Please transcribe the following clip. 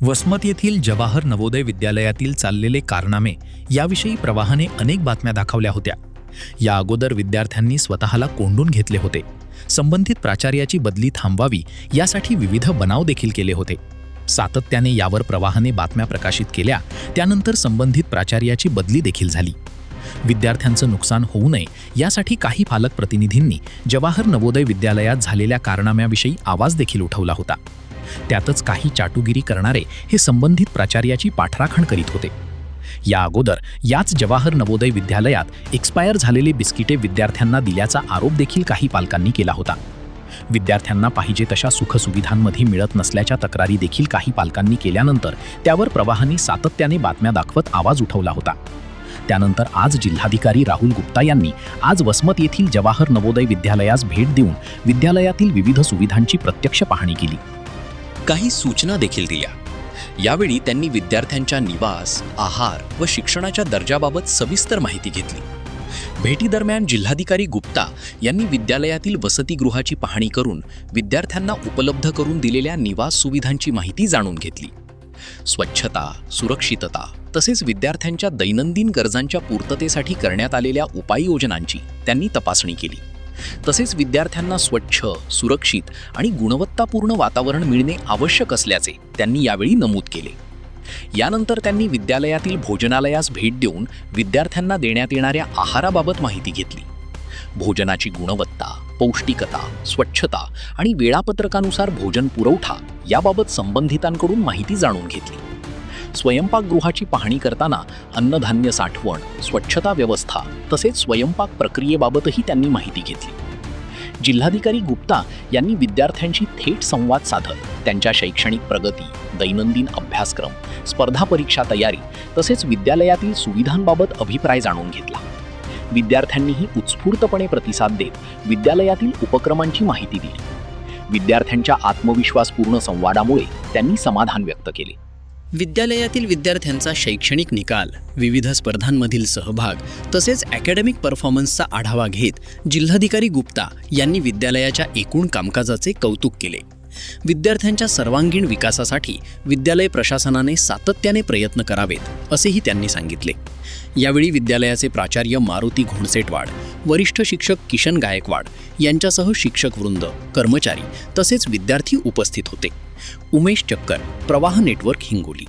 वसमत येथील जवाहर नवोदय विद्यालयातील चाललेले कारनामे याविषयी प्रवाहाने अनेक बातम्या दाखवल्या होत्या. या अगोदर विद्यार्थ्यांनी स्वतःला कोंडून घेतले होते. संबंधित प्राचार्याची बदली थांबवावी यासाठी विविध बनाव देखील केले होते. सातत्याने यावर प्रवाहाने बातम्या प्रकाशित केल्या. त्यानंतर संबंधित प्राचार्याची बदली देखील झाली. विद्यार्थ्यांचं नुकसान होऊ नये यासाठी काही पालक प्रतिनिधींनी जवाहर नवोदय विद्यालयात झालेल्या कारनाम्याविषयी आवाज देखील उठवला होता. त्यातच काही चाटुगिरी करणारे हे संबंधित प्राचार्याची पाठराखण करीत होते. या अगोदर याच जवाहर नवोदय विद्यालयात एक्सपायर झालेले बिस्किटे विद्यार्थ्यांना दिल्याचा आरोप देखील काही पालकांनी केला होता. विद्यार्थ्यांना पाहिजे तशा सुखसुविधांमध्ये मिळत नसल्याच्या तक्रारी देखील काही पालकांनी केल्यानंतर त्यावर प्रवाहाने सातत्याने बातम्या दाखवत आवाज उठवला होता. त्यानंतर आज जिल्हाधिकारी राहुल गुप्ता यांनी आज वसमत येथील जवाहर नवोदय विद्यालयास भेट देऊन विद्यालयातील विविध सुविधांची प्रत्यक्ष पाहणी केली. काही सूचना देखील दिल्या. यावेळी त्यांनी विद्यार्थ्यांच्या निवास, आहार व शिक्षणाच्या दर्जाबाबत सविस्तर माहिती घेतली. भेटीदरम्यान जिल्हाधिकारी गुप्ता यांनी विद्यालयातील वसतिगृहाची पाहणी करून विद्यार्थ्यांना उपलब्ध करून दिलेल्या निवास सुविधांची माहिती जाणून घेतली. स्वच्छता, सुरक्षितता तसेच विद्यार्थ्यांच्या दैनंदिन गरजांच्या पूर्ततेसाठी करण्यात आलेल्या उपाययोजनांची त्यांनी तपासणी केली. तसेच विद्यार्थ्यांना स्वच्छ, सुरक्षित आणि गुणवत्तापूर्ण वातावरण मिळणे आवश्यक असल्याचे त्यांनी यावेळी नमूद केले. यानंतर त्यांनी विद्यालयातील भोजनालयास भेट देऊन विद्यार्थ्यांना देण्यात येणाऱ्या आहाराबाबत माहिती घेतली. भोजनाची गुणवत्ता, पौष्टिकता, स्वच्छता आणि वेळापत्रकानुसार भोजन पुरवठा याबाबत संबंधितांकडून माहिती जाणून घेतली. स्वयंपाकगृहाची पाहणी करताना अन्नधान्य साठवण, स्वच्छता व्यवस्था तसेच स्वयंपाक प्रक्रियेबाबतही त्यांनी माहिती घेतली. जिल्हाधिकारी गुप्ता यांनी विद्यार्थ्यांशी थेट संवाद साधत त्यांच्या शैक्षणिक प्रगती, दैनंदिन अभ्यासक्रम, स्पर्धा परीक्षा तयारी तसेच विद्यालयातील सुविधांबाबत अभिप्राय जाणून घेतला. विद्यार्थ्यांनीही उत्स्फूर्तपणे प्रतिसाद देत विद्यालयातील उपक्रमांची माहिती दिली. विद्यार्थ्यांच्या आत्मविश्वासपूर्ण संवादामुळे त्यांनी समाधान व्यक्त केले. विद्यालयातील विद्यार्थ्यांचा शैक्षणिक निकाल, विविध स्पर्धांमधील सहभाग तसेच अकॅडमिक परफॉर्मन्सचा आढावा घेत जिल्हाधिकारी गुप्ता यांनी विद्यालयाच्या एकूण कामकाजाचे कौतुक केले. विद्यार्थ्यांच्या सर्वांगीण विकासासाठी विद्यालय प्रशासनाने सातत्याने प्रयत्न करावेत असेही त्यांनी सांगितले. यावेळी विद्यालयाचे प्राचार्य मारुती घोणसेटवाड, वरिष्ठ शिक्षक किशन गायकवाड यांच्यासह शिक्षक वृंद, कर्मचारी तसेच विद्यार्थी उपस्थित होते. उमेश चक्कर, प्रवाह नेटवर्क, हिंगोली.